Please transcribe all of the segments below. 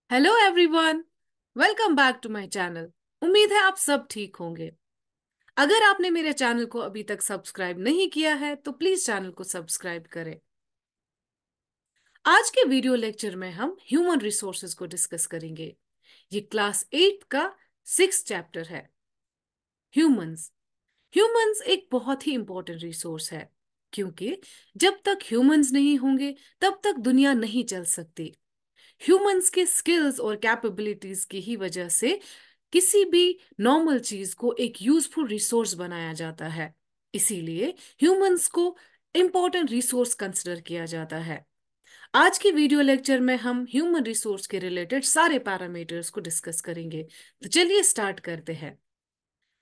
Hello everyone. Welcome back to my channel. उम्मीद है आप सब ठीक होंगे। अगर आपने मेरे चैनल को अभी तक सब्सक्राइब नहीं किया है तो प्लीज चैनल को सब्सक्राइब करें। आज के वीडियो लेक्चर में हम ह्यूमन रिसोर्सेज को डिस्कस करेंगे। ये क्लास 8 का 6 चैप्टर है। ह्यूमंस। ह्यूमंस एक बहुत ही इंपॉर्टेंट रिसोर्स है, क्योंकि जब तक ह्यूमंस नहीं होंगे तब तक दुनिया नहीं चल सकती। ह्यूमंस के स्किल्स और कैपेबिलिटीज की ही वजह से किसी भी नॉर्मल चीज को एक यूजफुल रिसोर्स बनाया जाता है। इसीलिए ह्यूमंस को इंपॉर्टेंट रिसोर्स कंसिडर किया जाता है। आज की वीडियो लेक्चर में हम ह्यूमन रिसोर्स के रिलेटेड सारे पैरामीटर्स को डिस्कस करेंगे। तो चलिए स्टार्ट करते हैं।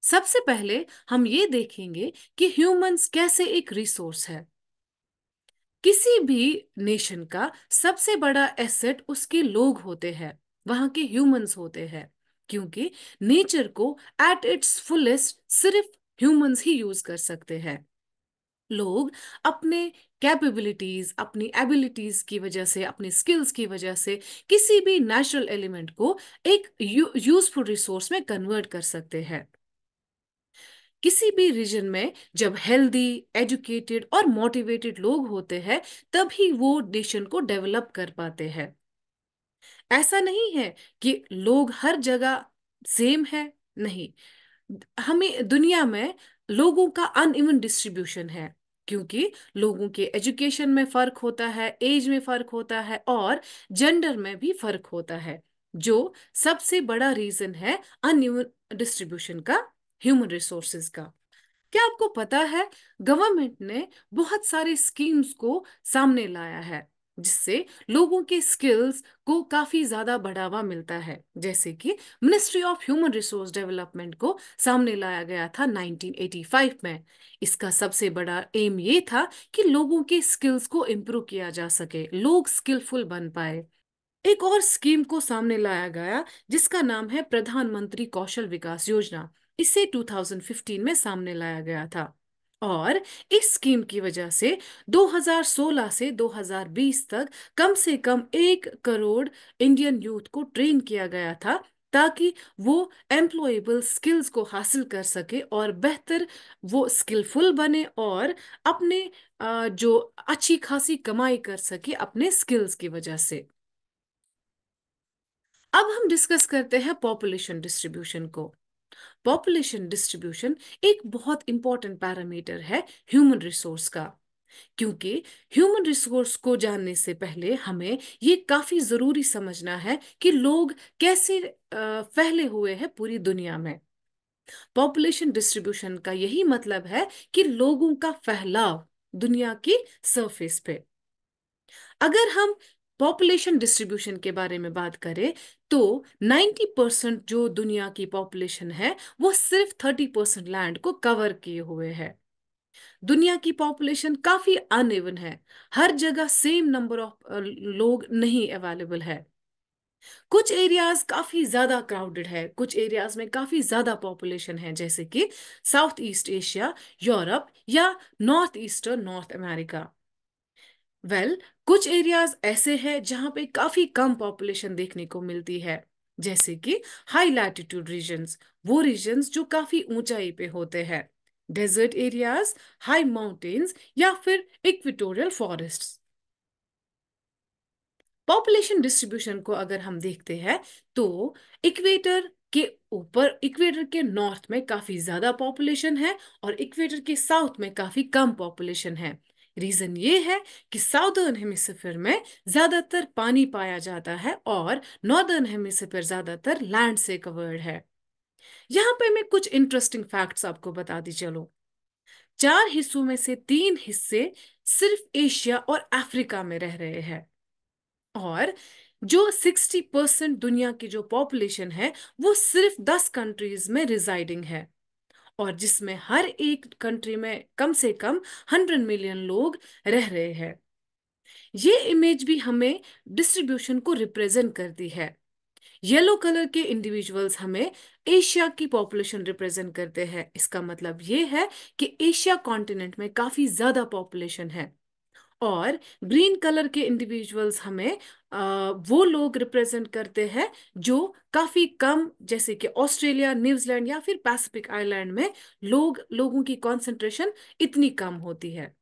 सबसे पहले हम ये देखेंगे कि ह्यूमंस कैसे एक रिसोर्स है। किसी भी नेशन का सबसे बड़ा एसेट उसके लोग होते हैं, वहां के ह्यूमंस होते हैं, क्योंकि नेचर को एट इट्स फुलेस्ट सिर्फ ह्यूमंस ही यूज कर सकते हैं। लोग अपने कैपेबिलिटीज, अपनी एबिलिटीज की वजह से, अपनी स्किल्स की वजह से किसी भी नेचुरल एलिमेंट को एक यूजफुल रिसोर्स में कन्वर्ट कर सकते हैं। किसी भी रीजन में जब हेल्दी, एजुकेटेड और मोटिवेटेड लोग होते हैं तभी वो नेशन को डेवलप कर पाते हैं। ऐसा नहीं है कि लोग हर जगह सेम है, नहीं। हमें दुनिया में लोगों का अनइवन डिस्ट्रीब्यूशन है, क्योंकि लोगों के एजुकेशन में फर्क होता है, एज में फर्क होता है और जेंडर में भी फर्क होता है, जो सबसे बड़ा रीजन है अनइवन डिस्ट्रीब्यूशन का, ह्यूमन रिसोर्सेज का। क्या आपको पता है, गवर्नमेंट ने बहुत सारे स्कीम्स को सामने लाया है जिससे लोगों के स्किल्स को काफी ज्यादा बढ़ावा मिलता है। जैसे कि ministry of human resource development को सामने लाया गया था 1985 में। इसका सबसे बड़ा एम ये था कि लोगों के स्किल्स को इम्प्रूव किया जा सके, लोग स्किलफुल बन पाए। एक और स्कीम को सामने लाया गया जिसका नाम है प्रधानमंत्री कौशल विकास योजना। इसे 2015 में सामने लाया गया था और इस स्कीम की वजह से 2016 से 2020 तक कम से कम 1 करोड़ इंडियन यूथ को ट्रेन किया गया था, ताकि वो एम्प्लॉयबल स्किल्स को हासिल कर सके और बेहतर वो स्किलफुल बने और अपने जो अच्छी खासी कमाई कर सके अपने स्किल्स की वजह से। अब हम डिस्कस करते हैं पॉपुलेशन डिस्ट्रीब्यूशन को। पॉपुलेशन डिस्ट्रीब्यूशन एक बहुत इंपॉर्टेंट पैरामीटर है ह्यूमन रिसोर्स का, क्योंकि ह्यूमन रिसोर्स को जानने से पहले हमें ये काफी जरूरी समझना है कि लोग कैसे फैले हुए हैं पूरी दुनिया में। पॉपुलेशन डिस्ट्रीब्यूशन का यही मतलब है कि लोगों का फैलाव दुनिया की सरफेस पे। अगर हम पॉपुलेशन डिस्ट्रीब्यूशन के बारे में बात करें तो 90% जो दुनिया की पॉपुलेशन है वो सिर्फ 30% लैंड को कवर किए हुए है। दुनिया की पॉपुलेशन काफी अनइवन है, हर जगह सेम नंबर ऑफ लोग नहीं अवेलेबल है। कुछ एरियाज काफी ज्यादा क्राउडेड है, कुछ एरियाज में काफी ज्यादा पॉपुलेशन है, जैसे कि साउथ ईस्ट एशिया, यूरोप या नॉर्थ ईस्टर्न नॉर्थ अमेरिका। कुछ एरियाज ऐसे हैं जहां पे काफी कम पॉपुलेशन देखने को मिलती है, जैसे कि हाई लैटिट्यूड रीजन्स, वो रीजन्स जो काफी ऊंचाई पे होते हैं, डेजर्ट एरियाज, हाई माउंटेन्स या फिर इक्वेटोरियल फॉरेस्ट्स। पॉपुलेशन डिस्ट्रीब्यूशन को अगर हम देखते हैं तो इक्वेटर के ऊपर, इक्वेटर के नॉर्थ में काफी ज्यादा पॉपुलेशन है और इक्वेटर के साउथ में काफी कम पॉपुलेशन है। रीजन ये है कि साउदर्न हेमिस्फीयर में ज्यादातर पानी पाया जाता है और नॉर्दर्न हेमिस्फीयर ज्यादातर लैंड से कवर्ड है। यहाँ पे मैं कुछ इंटरेस्टिंग फैक्ट्स आपको बता दी चलो। 4 हिस्सों में से 3 हिस्से सिर्फ एशिया और अफ्रीका में रह रहे हैं और जो 60% दुनिया की जो पॉपुलेशन है वो सिर्फ 10 कंट्रीज में रिजाइडिंग है और जिसमें हर एक कंट्री में कम से कम 100 मिलियन लोग रह रहे हैं। ये इमेज भी हमें डिस्ट्रीब्यूशन को रिप्रेजेंट करती है। येलो कलर के इंडिविजुअल्स हमें एशिया की पॉपुलेशन रिप्रेजेंट करते हैं। इसका मतलब ये है कि एशिया कॉन्टिनेंट में काफी ज्यादा पॉपुलेशन है और ग्रीन कलर के इंडिविजुअल्स हमें वो लोग रिप्रेजेंट करते हैं जो काफी कम, जैसे कि ऑस्ट्रेलिया, न्यूजीलैंड या फिर पैसिफिक आइलैंड में लोगों की कॉन्सेंट्रेशन इतनी कम होती है।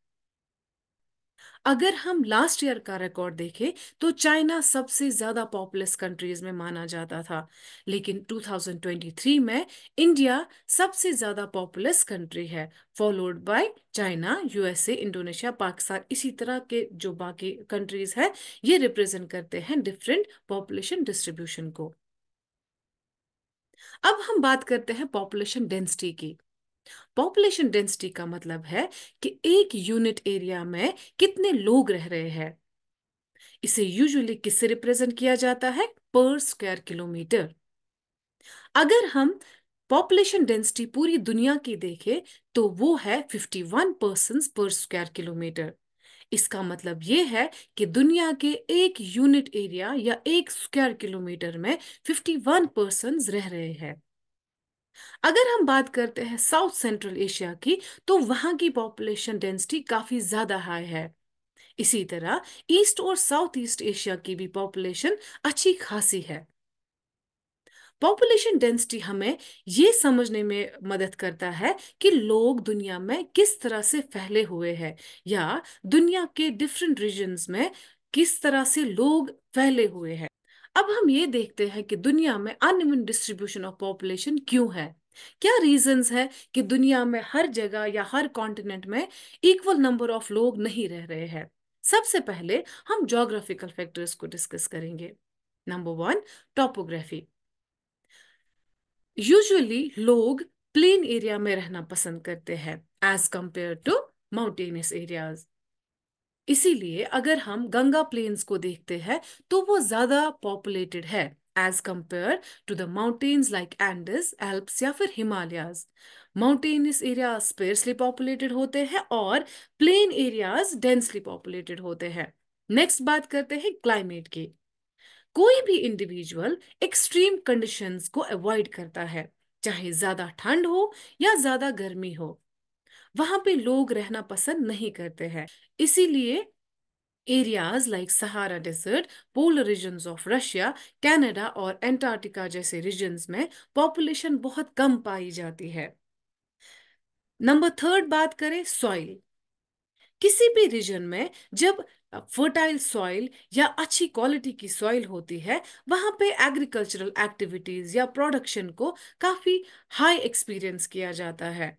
अगर हम लास्ट ईयर का रिकॉर्ड देखें तो चाइना सबसे ज्यादा पॉपुलस कंट्रीज में माना जाता था, लेकिन 2023 में इंडिया सबसे ज्यादा पॉपुलस कंट्री है, followed by China, USA, Indonesia, Pakistan. इसी तरह के जो बाकी कंट्रीज हैं ये रिप्रेजेंट करते हैं डिफरेंट पॉपुलेशन डिस्ट्रीब्यूशन को। अब हम बात करते हैं पॉपुलेशन डेंसिटी की। पॉपुलेशन डेंसिटी का मतलब है कि एक यूनिट एरिया में कितने लोग रह रहे हैं। इसे यूजुअली किससे रिप्रेजेंट किया जाता है? पर स्क्वायर किलोमीटर। अगर हम पॉपुलेशन डेंसिटी पूरी दुनिया की देखें तो वो है 51 पर्सन्स पर स्क्वायर किलोमीटर। इसका मतलब ये है कि दुनिया के एक यूनिट एरिया या एक स्क्वायर किलोमीटर में 51 पर्सन्स रह रहे हैं। अगर हम बात करते हैं साउथ सेंट्रल एशिया की तो वहां की पॉपुलेशन डेंसिटी काफी ज्यादा हाई है। इसी तरह ईस्ट और साउथ ईस्ट एशिया की भी पॉपुलेशन अच्छी खासी है। पॉपुलेशन डेंसिटी हमें ये समझने में मदद करता है कि लोग दुनिया में किस तरह से फैले हुए हैं, या दुनिया के डिफरेंट रीजन्स में किस तरह से लोग फैले हुए हैं। अब हम ये देखते हैं कि दुनिया में अनइवन डिस्ट्रीब्यूशन ऑफ पॉपुलेशन क्यों है। क्या रीजंस है कि दुनिया में हर जगह या हर कॉन्टिनेंट में इक्वल नंबर ऑफ लोग नहीं रह रहे हैं? सबसे पहले हम ज्योग्राफिकल फैक्टर्स को डिस्कस करेंगे। Number one, topography. यूजुअली लोग प्लेन एरिया में रहना पसंद करते हैं as compare to mountainous areas. इसीलिए अगर हम गंगा प्लेन्स को देखते हैं तो वो ज्यादा पॉपुलेटेड है as compare to the mountains like Andes, Alps या फिर Himalayas. Mountainous area sparsely populated होते हैं और प्लेन एरियाज डेंसली पॉपुलेटेड होते हैं। नेक्स्ट बात करते हैं क्लाइमेट की। कोई भी इंडिविजुअल एक्सट्रीम कंडीशंस को अवॉइड करता है, चाहे ज्यादा ठंड हो या ज्यादा गर्मी हो, वहां पे लोग रहना पसंद नहीं करते हैं। इसीलिए areas like Sahara desert, polar regions of Russia, Canada और एंटार्क्टिका जैसे रीजन्स में पॉपुलेशन बहुत कम पाई जाती है। नंबर थर्ड बात करें सॉइल। किसी भी रीजन में जब फर्टाइल सॉइल या अच्छी क्वालिटी की सॉइल होती है वहां पे एग्रीकल्चरल एक्टिविटीज या प्रोडक्शन को काफी हाई एक्सपीरियंस किया जाता है।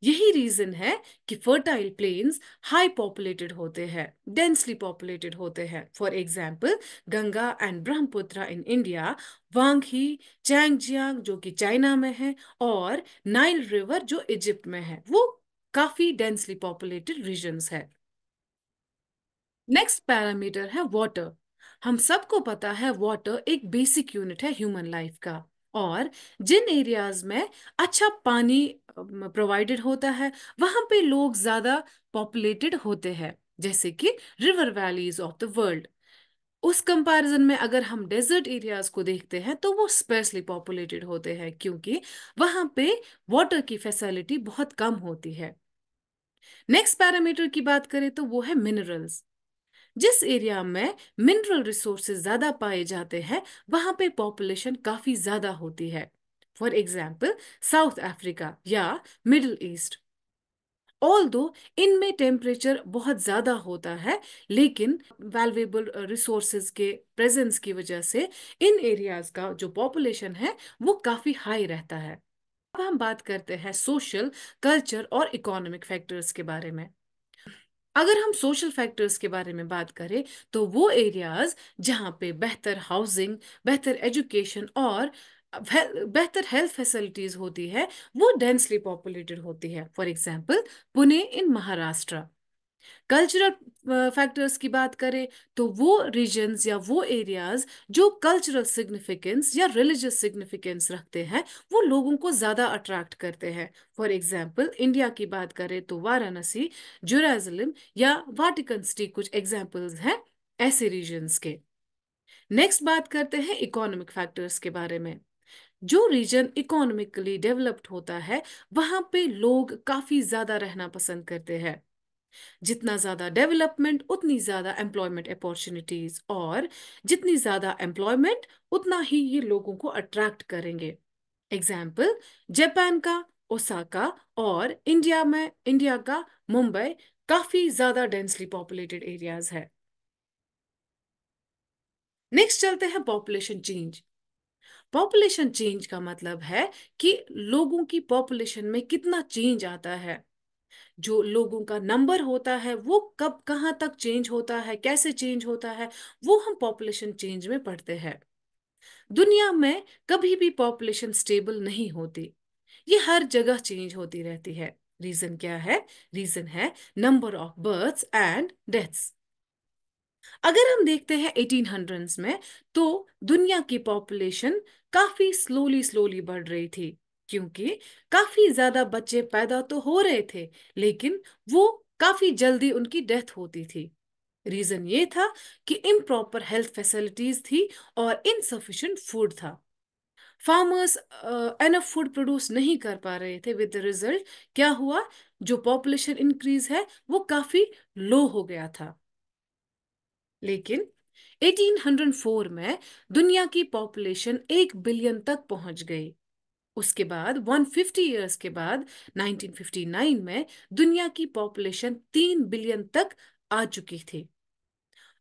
यही रीजन है कि फर्टाइल प्लेन्स हाई पॉपुलेटेड होते हैं, डेंसली पॉपुलेटेड होते हैं। For example Ganga and Brahmaputra in India, वांगही, चैंगजियांग जो कि चाइना में है, और नाइल रिवर जो इजिप्ट में है, वो काफी डेंसली पॉपुलेटेड रीजन्स है। नेक्स्ट पैरामीटर है वाटर। हम सबको पता है वाटर एक बेसिक यूनिट है ह्यूमन लाइफ का, और जिन एरियाज में अच्छा पानी प्रोवाइडेड होता है वहां पे लोग ज्यादा पॉपुलेटेड होते हैं, जैसे कि river valleys of the world. उस कंपैरिजन में अगर हम डेजर्ट एरियाज को देखते हैं तो वो स्पेर्सली पॉपुलेटेड होते हैं, क्योंकि वहां पे वाटर की फैसिलिटी बहुत कम होती है। नेक्स्ट पैरामीटर की बात करें तो वो है मिनरल्स। जिस एरिया में मिनरल रिसोर्सेज ज्यादा पाए जाते हैं वहां पे पॉपुलेशन काफी ज्यादा होती है। फॉर एग्जाम्पल साउथ अफ्रीका या मिडिल ईस्ट। ऑल दो इनमें टेम्परेचर बहुत ज्यादा होता है, लेकिन वैल्युएबल रिसोर्सेज के प्रेजेंस की वजह से इन एरियाज का जो पॉपुलेशन है वो काफी हाई रहता है। अब हम बात करते हैं सोशल, कल्चर और इकोनॉमिक फैक्टर्स के बारे में। अगर हम सोशल फैक्टर्स के बारे में बात करें तो वो एरियाज जहाँ पे बेहतर हाउसिंग, बेहतर एजुकेशन और बेहतर हेल्थ फैसिलिटीज होती है वो डेंसली पॉपुलेटेड होती है। For example Pune in Maharashtra. Cultural factors की बात करें तो वो रीजन्स या वो एरियाज जो कल्चरल सिग्निफिकेंस या रिलीजियस सिग्निफिकेंस रखते हैं वो लोगों को ज्यादा अट्रैक्ट करते हैं। फॉर एग्जाम्पल इंडिया की बात करें तो वाराणसी, जेरूसलम या वाटिकन सिटी कुछ एग्जाम्पल्स हैं ऐसे रीजन्स के। नेक्स्ट बात करते हैं इकोनॉमिक फैक्टर्स के बारे में। जो रीजन इकोनॉमिकली डेवलप्ड होता है वहां पे लोग काफी ज्यादा रहना पसंद करते हैं। जितना ज्यादा डेवलपमेंट उतनी ज्यादा एम्प्लॉयमेंट अपॉर्चुनिटीज, और जितनी ज्यादा एम्प्लॉयमेंट उतना ही ये लोगों को अट्रैक्ट करेंगे। एग्जाम्पल, जापान का ओसाका और इंडिया का मुंबई काफी ज्यादा डेंसली पॉपुलेटेड एरियाज है। नेक्स्ट चलते हैं पॉपुलेशन चेंज। पॉपुलेशन चेंज का मतलब है कि लोगों की पॉपुलेशन में कितना चेंज आता है। जो लोगों का नंबर होता है वो कब कहाँ तक चेंज होता है, कैसे चेंज होता है, वो हम पॉपुलेशन चेंज में पढ़ते हैं। दुनिया में कभी भी पॉपुलेशन स्टेबल नहीं होती, ये हर जगह चेंज होती रहती है। रीजन क्या है? रीजन है number of births and deaths. अगर हम देखते हैं 1800s में, तो दुनिया की पॉपुलेशन काफी स्लोली स्लोली बढ़ रही थी, क्योंकि काफी ज्यादा बच्चे पैदा तो हो रहे थे, लेकिन वो काफी जल्दी उनकी डेथ होती थी। रीजन ये था कि इम्प्रॉपर हेल्थ फैसिलिटीज थी और इनसफिशिएंट फूड था। फार्मर्स एनफ फूड प्रोड्यूस नहीं कर पा रहे थे। विद द रिजल्ट क्या हुआ? जो पॉपुलेशन इंक्रीज है वो काफी लो हो गया था। लेकिन 1804 में दुनिया की पॉपुलेशन 1 बिलियन तक पहुंच गई। उसके बाद 150 ईयर्स के बाद 1959 में दुनिया की पॉपुलेशन 3 बिलियन तक आ चुकी थी।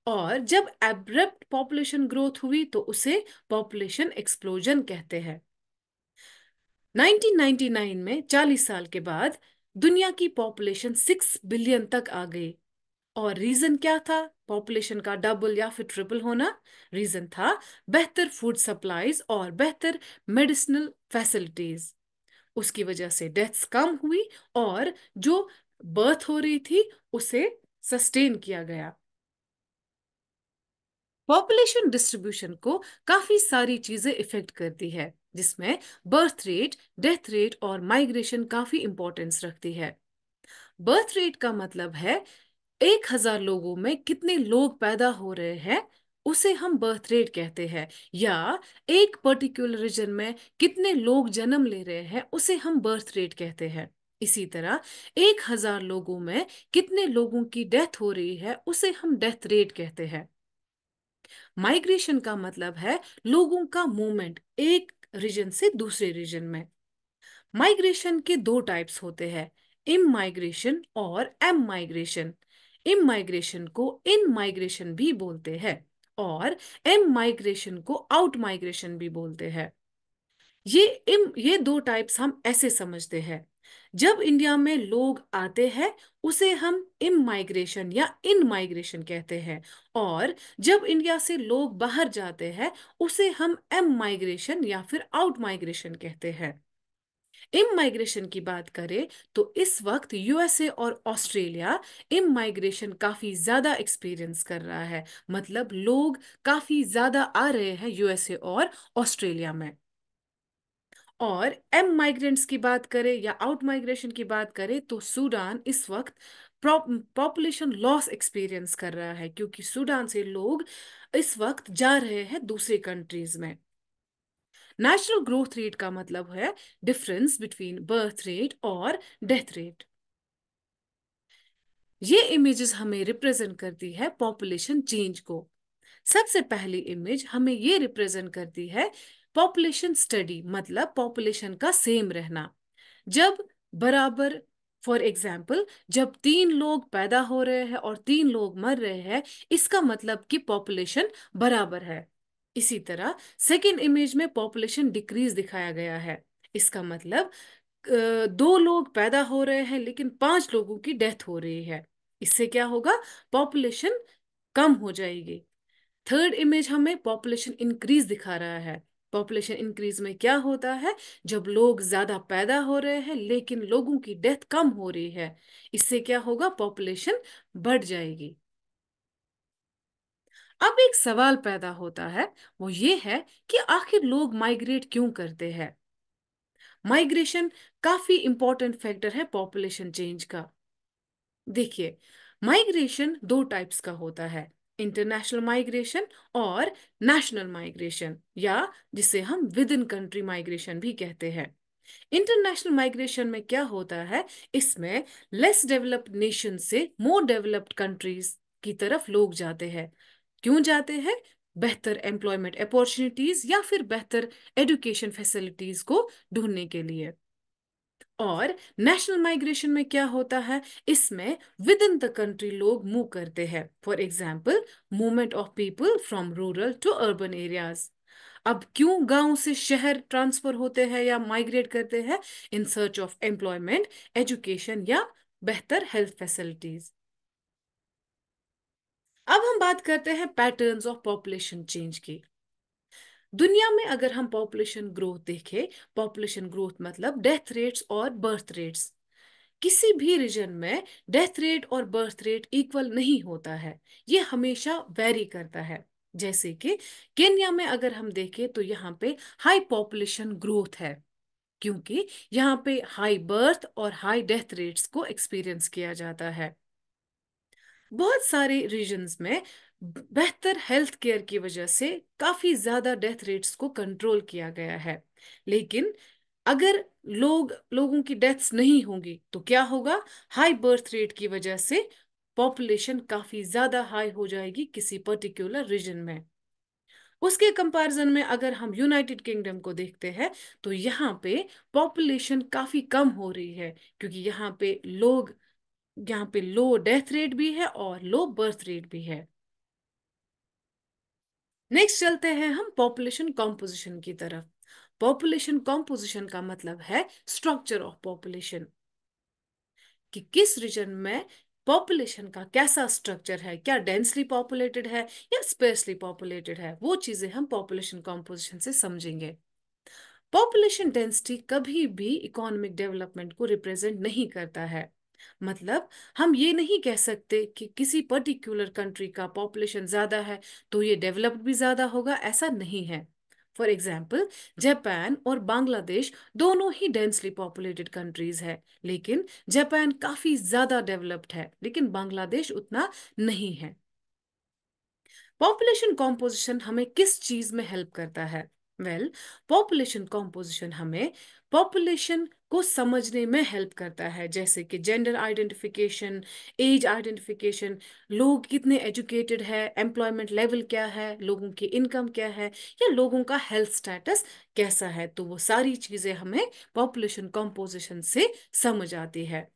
और जब एब्रप्ट पॉपुलेशन ग्रोथ हुई तो उसे पॉपुलेशन एक्सप्लोजन कहते हैं। 1999 में 40 साल के बाद दुनिया की पॉपुलेशन 6 बिलियन तक आ गई। और रीजन क्या था पॉपुलेशन का डबल या फिर ट्रिपल होना? रीजन था बेहतर फूड सप्लाईज और बेहतर मेडिसिनल फैसिलिटीज। उसकी वजह से डेथ्स कम हुई और जो बर्थ हो रही थी उसे सस्टेन किया गया। पॉपुलेशन डिस्ट्रीब्यूशन को काफी सारी चीजें इफेक्ट करती है, जिसमें बर्थ रेट, डेथ रेट और माइग्रेशन काफी इंपॉर्टेंस रखती है। बर्थ रेट का मतलब है 1,000 लोगों में कितने लोग पैदा हो रहे हैं, उसे हम बर्थ रेट कहते हैं। या एक पर्टिकुलर रीजन में कितने लोग जन्म ले रहे हैं, उसे हम बर्थ रेट कहते हैं। इसी तरह 1,000 लोगों में कितने लोगों की डेथ हो रही है, उसे हम डेथ रेट कहते हैं। माइग्रेशन का मतलब है लोगों का मूवमेंट एक रीजन से दूसरे रीजन में। माइग्रेशन के दो टाइप्स होते हैं, इम माइग्रेशन और एम माइग्रेशन। इम माइग्रेशन को इन माइग्रेशन भी बोलते हैं और एम माइग्रेशन को आउट माइग्रेशन भी बोलते हैं। ये दो टाइप्स हम ऐसे समझते हैं। जब इंडिया में लोग आते हैं उसे हम इम माइग्रेशन या इन माइग्रेशन कहते हैं, और जब इंडिया से लोग बाहर जाते हैं उसे हम एम माइग्रेशन या फिर आउट माइग्रेशन कहते हैं। इम माइग्रेशन की बात करें तो इस वक्त यूएसए और ऑस्ट्रेलिया इम माइग्रेशन काफी ज्यादा एक्सपीरियंस कर रहा है। मतलब लोग काफी ज्यादा आ रहे हैं यूएसए और ऑस्ट्रेलिया में। और एम माइग्रेंट्स की बात करें या आउट माइग्रेशन की बात करें तो सूडान इस वक्त पॉपुलेशन लॉस एक्सपीरियंस कर रहा है, क्योंकि सूडान से लोग इस वक्त जा रहे हैं दूसरे कंट्रीज में। नेचुरल ग्रोथ रेट का मतलब है डिफरेंस बिटवीन बर्थ रेट और डेथ रेट। ये इमेजेस हमें रिप्रेजेंट करती है पॉपुलेशन चेंज को। सबसे पहली इमेज हमें ये रिप्रेजेंट करती है पॉपुलेशन स्टडी, मतलब पॉपुलेशन का सेम रहना। जब बराबर, फॉर एग्जाम्पल, जब 3 लोग पैदा हो रहे हैं और 3 लोग मर रहे हैं, इसका मतलब कि पॉपुलेशन बराबर है। इसी तरह सेकेंड इमेज में पॉपुलेशन डिक्रीज दिखाया गया है। इसका मतलब 2 लोग पैदा हो रहे हैं लेकिन 5 लोगों की डेथ हो रही है। इससे क्या होगा? पॉपुलेशन कम हो जाएगी। थर्ड इमेज हमें पॉपुलेशन इंक्रीज दिखा रहा है। पॉपुलेशन इंक्रीज में क्या होता है? जब लोग ज्यादा पैदा हो रहे हैं लेकिन लोगों की डेथ कम हो रही है, इससे क्या होगा? पॉपुलेशन बढ़ जाएगी। अब एक सवाल पैदा होता है, वो ये है कि आखिर लोग माइग्रेट क्यों करते हैं? माइग्रेशन काफी इंपॉर्टेंट फैक्टर है पॉपुलेशन चेंज का। देखिए, माइग्रेशन दो टाइप्स का होता है, इंटरनेशनल माइग्रेशन और नेशनल माइग्रेशन, या जिसे हम विद इन कंट्री माइग्रेशन भी कहते हैं। इंटरनेशनल माइग्रेशन में क्या होता है, इसमें लेस डेवलप्ड नेशन से मोर डेवलप्ड कंट्रीज की तरफ लोग जाते हैं। क्यों जाते हैं? बेहतर एम्प्लॉयमेंट अपॉर्चुनिटीज या फिर बेहतर एजुकेशन फैसिलिटीज को ढूंढने के लिए। और नेशनल माइग्रेशन में क्या होता है, इसमें विद इन द कंट्री लोग मूव करते हैं। For example, movement of people from rural to urban areas. अब क्यों गांव से शहर ट्रांसफर होते हैं या माइग्रेट करते हैं? In search of employment, education या बेहतर हेल्थ फैसिलिटीज। अब हम बात करते हैं पैटर्न्स ऑफ पॉपुलेशन चेंज की। दुनिया में अगर हम पॉपुलेशन ग्रोथ देखें, पॉपुलेशन ग्रोथ मतलब डेथ रेट्स और बर्थ रेट्स। किसी भी रीजन में डेथ रेट और बर्थ रेट इक्वल नहीं होता है, ये हमेशा वेरी करता है। जैसे कि केन्या में अगर हम देखें तो यहाँ पे हाई पॉपुलेशन ग्रोथ है, क्योंकि यहाँ पे हाई बर्थ और हाई डेथ रेट्स को एक्सपीरियंस किया जाता है। बहुत सारे रीजन्स में बेहतर हेल्थ केयर की वजह से काफी ज्यादा डेथ रेट्स को कंट्रोल किया गया है। लेकिन अगर लोगों की डेथ्स नहीं होंगी तो क्या होगा? हाई बर्थ रेट की वजह से पॉपुलेशन काफी ज्यादा हाई हो जाएगी किसी पर्टिकुलर रीजन में। उसके कंपैरिजन में अगर हम यूनाइटेड किंगडम को देखते हैं तो यहाँ पे पॉपुलेशन काफी कम हो रही है, क्योंकि यहाँ पे लो डेथ रेट भी है और लो बर्थ रेट भी है। नेक्स्ट चलते हैं हम पॉपुलेशन कॉम्पोजिशन की तरफ। पॉपुलेशन कॉम्पोजिशन का मतलब है स्ट्रक्चर ऑफ पॉपुलेशन, कि किस रीजन में पॉपुलेशन का कैसा स्ट्रक्चर है, क्या डेंसली पॉपुलेटेड है या स्पेर्सली पॉपुलेटेड है, वो चीजें हम पॉपुलेशन कॉम्पोजिशन से समझेंगे। पॉपुलेशन डेंसिटी कभी भी इकोनॉमिक डेवलपमेंट को रिप्रेजेंट नहीं करता है। मतलब हम ये नहीं कह सकते कि किसी पर्टिकुलर कंट्री का पॉपुलेशन ज्यादा है तो ये डेवलप्ड भी ज्यादा होगा, ऐसा नहीं है। फॉर एग्जाम्पल, जापान और बांग्लादेश दोनों ही डेंसली पॉपुलेटेड कंट्रीज है, लेकिन जापान काफी ज्यादा डेवलप्ड है लेकिन बांग्लादेश उतना नहीं है। पॉपुलेशन कॉम्पोजिशन हमें किस चीज में हेल्प करता है? वेल, पॉपुलेशन कॉम्पोजिशन हमें पॉपुलेशन को समझने में हेल्प करता है, जैसे कि जेंडर आइडेंटिफिकेशन, एज आइडेंटिफिकेशन, लोग कितने एजुकेटेड है, एम्प्लॉयमेंट लेवल क्या है, लोगों की इनकम क्या है, या लोगों का हेल्थ स्टेटस कैसा है। तो वो सारी चीजें हमें पॉपुलेशन कॉम्पोजिशन से समझ आती है।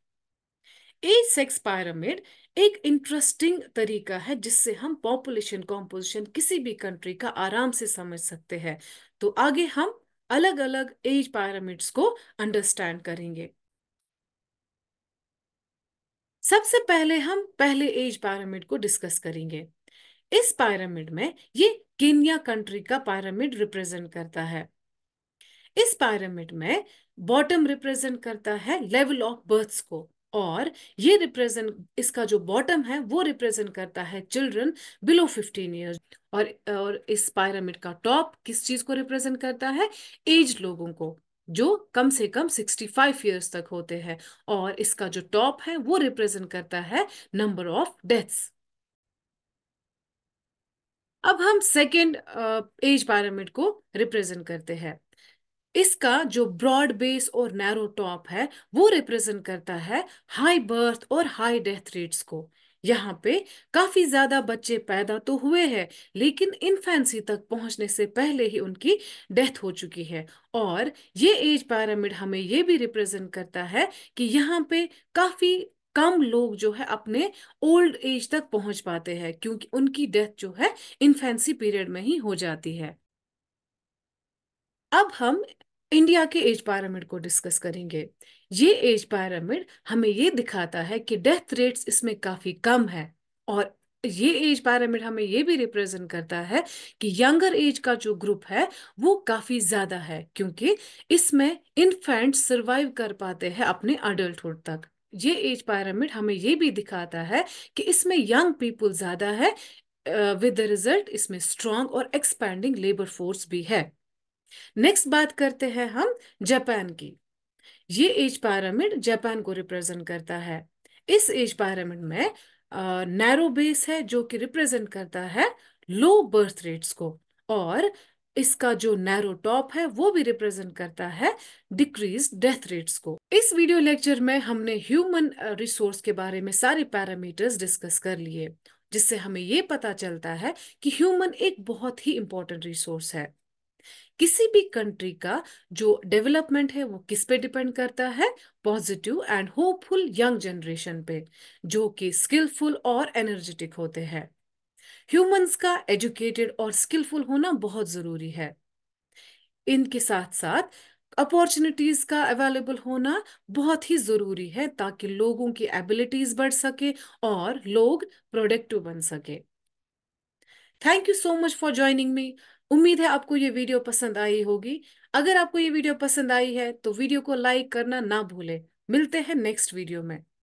एज सेक्स पिरामिड एक इंटरेस्टिंग तरीका है जिससे हम पॉपुलेशन कॉम्पोजिशन किसी भी कंट्री का आराम से समझ सकते हैं। तो आगे हम अलग अलग एज पिरामिड्स को अंडरस्टैंड करेंगे। सबसे पहले हम पहले एज पिरामिड को डिस्कस करेंगे। इस पिरामिड में ये केन्या कंट्री का पिरामिड रिप्रेजेंट करता है। इस पिरामिड में बॉटम रिप्रेजेंट करता है लेवल ऑफ बर्थ्स को, और ये रिप्रेजेंट इसका जो बॉटम है वो रिप्रेजेंट करता है चिल्ड्रन बिलो 15 ईयर्स। और इस पिरामिड का टॉप किस चीज को रिप्रेजेंट करता है? एज लोगों को, जो कम से कम 65 ईयर्स तक होते हैं। और इसका जो टॉप है वो रिप्रेजेंट करता है नंबर ऑफ डेथ्स। अब हम सेकेंड एज पिरामिड को रिप्रेजेंट करते हैं। इसका जो ब्रॉड बेस और नैरो टॉप है वो रिप्रेजेंट करता है हाई बर्थ और हाई डेथ रेट्स को। यहाँ पे काफी ज्यादा बच्चे पैदा तो हुए हैं, लेकिन इन्फेंसी तक पहुंचने से पहले ही उनकी डेथ हो चुकी है। और ये एज पिरामिड हमें ये भी रिप्रेजेंट करता है कि यहाँ पे काफी कम लोग जो है अपने ओल्ड एज तक पहुंच पाते हैं, क्योंकि उनकी डेथ जो है इन्फेंसी पीरियड में ही हो जाती है। अब हम इंडिया के एज पिरामिड को डिस्कस करेंगे। ये एज पिरामिड हमें ये दिखाता है कि डेथ रेट्स इसमें काफी कम है। और ये एज पिरामिड हमें ये भी रिप्रेजेंट करता है कि यंगर एज का जो ग्रुप है वो काफी ज्यादा है, क्योंकि इसमें इन्फेंट्स सरवाइव कर पाते हैं अपने अडल्टहुड तक। ये एज पिरामिड हमें ये भी दिखाता है कि इसमें यंग पीपल ज्यादा है, विद द रिजल्ट इसमें स्ट्रॉन्ग और एक्सपैंडिंग लेबर फोर्स भी है। नेक्स्ट बात करते हैं हम जापान की। ये एज पिरामिड जापान को रिप्रेजेंट करता है। इस एज पिरामिड में नैरो बेस है जो कि रिप्रेजेंट करता है लो बर्थ रेट्स को, और इसका जो नैरो टॉप है वो भी रिप्रेजेंट करता है डिक्रीज डेथ रेट्स को। इस वीडियो लेक्चर में हमने ह्यूमन रिसोर्स के बारे में सारे पैरामीटर्स डिस्कस कर लिए, जिससे हमें ये पता चलता है कि ह्यूमन एक बहुत ही इंपॉर्टेंट रिसोर्स है। किसी भी कंट्री का जो डेवलपमेंट है वो किस पे डिपेंड करता है? Positive and hopeful young generation पे, जो कि स्किलफुल और एनर्जेटिक होते हैं। ह्यूमंस का एजुकेटेड और स्किलफुल होना बहुत जरूरी है। इनके साथ साथ अपॉर्चुनिटीज का अवेलेबल होना बहुत ही जरूरी है, ताकि लोगों की एबिलिटीज बढ़ सके और लोग प्रोडक्टिव बन सके। Thank you so much for joining me. उम्मीद है आपको ये वीडियो पसंद आई होगी। अगर आपको ये वीडियो पसंद आई है तो वीडियो को लाइक करना ना भूलें। मिलते हैं नेक्स्ट वीडियो में।